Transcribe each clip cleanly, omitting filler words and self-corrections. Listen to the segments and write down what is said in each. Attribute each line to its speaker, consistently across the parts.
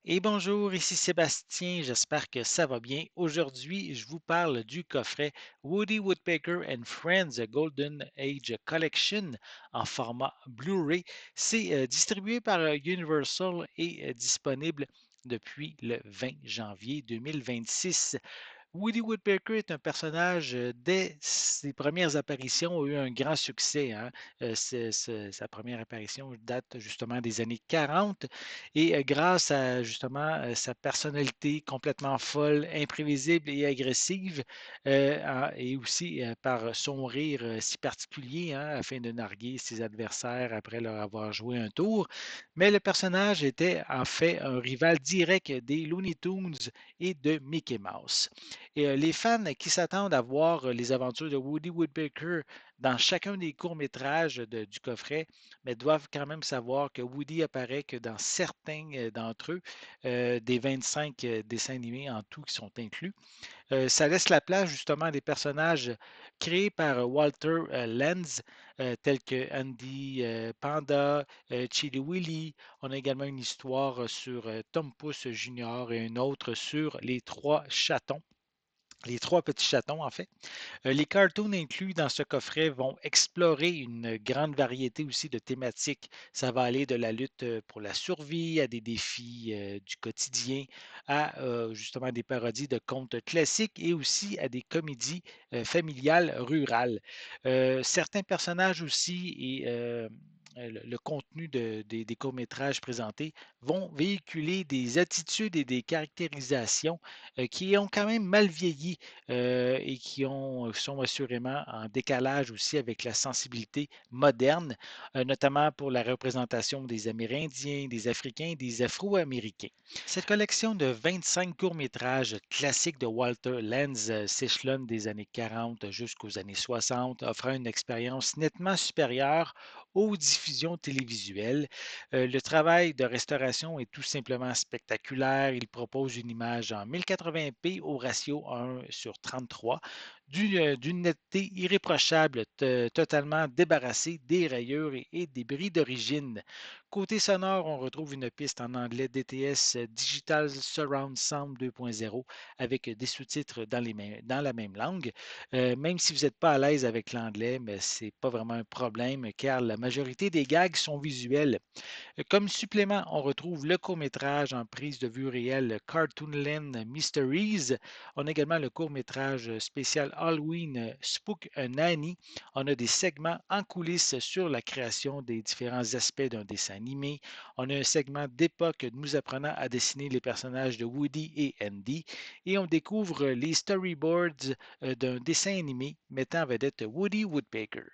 Speaker 1: Et bonjour, ici Sébastien, j'espère que ça va bien. Aujourd'hui, je vous parle du coffret Woody Woodpecker and Friends Golden Age Collection en format Blu-ray. C'est distribué par Universal et disponible depuis le 20 janvier 2026. Woody Woodpecker est un personnage, dès ses premières apparitions, a eu un grand succès, hein. Sa première apparition date justement des années 40 et grâce à justement, sa personnalité complètement folle, imprévisible et agressive, et aussi, par son rire, si particulier, hein, afin de narguer ses adversaires après leur avoir joué un tour. Mais le personnage était en fait un rival direct des Looney Tunes et de Mickey Mouse. Et les fans qui s'attendent à voir les aventures de Woody Woodpecker dans chacun des courts-métrages du coffret, mais doivent quand même savoir que Woody apparaît que dans certains d'entre eux, des 25 dessins animés en tout qui sont inclus. Ça laisse la place justement à des personnages créés par Walter Lenz, tels que Andy Panda, Chili Willy. On a également une histoire sur Tom Pouce Junior et une autre sur les trois chatons. Les trois petits chatons, en fait. Les cartoons inclus dans ce coffret vont explorer une grande variété aussi de thématiques. Ça va aller de la lutte pour la survie à des défis du quotidien, à justement des parodies de contes classiques et aussi à des comédies familiales rurales. Certains personnages aussi et le contenu des courts-métrages présentés vont véhiculer des attitudes et des caractérisations qui ont quand même mal vieilli et qui sont assurément en décalage aussi avec la sensibilité moderne, notamment pour la représentation des Amérindiens, des Africains, des Afro-Américains. Cette collection de 25 courts-métrages classiques de Walter Lenz s'échelonne des années 40 jusqu'aux années 60, offrant une expérience nettement supérieure aux diffusions télévisuelles. Le travail de restauration est tout simplement spectaculaire. Il propose une image en 1080p au ratio 1 sur 33, d'une netteté irréprochable, totalement débarrassée des rayures et des bris d'origine. Côté sonore, on retrouve une piste en anglais DTS Digital Surround Sound 2.0 avec des sous-titres dans la même langue. Même si vous n'êtes pas à l'aise avec l'anglais, mais ce n'est pas vraiment un problème car la majorité des gags sont visuels. Comme supplément, on retrouve le court-métrage en prise de vue réelle Cartoonland Mysteries. On a également le court-métrage spécial Halloween Spook Nanny. On a des segments en coulisses sur la création des différents aspects d'un dessin animé. On a un segment d'époque nous apprenant à dessiner les personnages de Woody et Andy. Et on découvre les storyboards d'un dessin animé mettant en vedette Woody Woodpecker.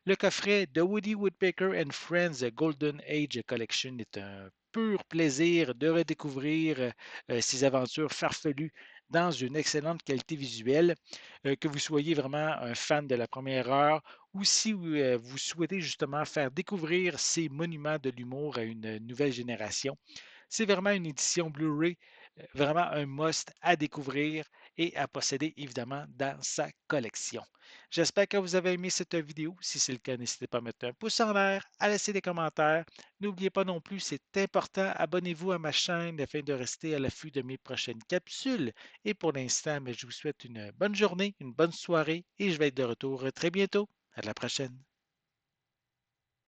Speaker 1: Le coffret de Woody Woodpecker and Friends Golden Age Collection est un pur plaisir de redécouvrir ces aventures farfelues dans une excellente qualité visuelle, que vous soyez vraiment un fan de la première heure ou si vous souhaitez justement faire découvrir ces monuments de l'humour à une nouvelle génération. C'est vraiment une édition Blu-ray, vraiment un must à découvrir et à posséder évidemment dans sa collection. J'espère que vous avez aimé cette vidéo. Si c'est le cas, n'hésitez pas à mettre un pouce en l'air, à laisser des commentaires. N'oubliez pas non plus, c'est important, abonnez-vous à ma chaîne afin de rester à l'affût de mes prochaines capsules. Et pour l'instant, je vous souhaite une bonne journée, une bonne soirée et je vais être de retour très bientôt. À la prochaine.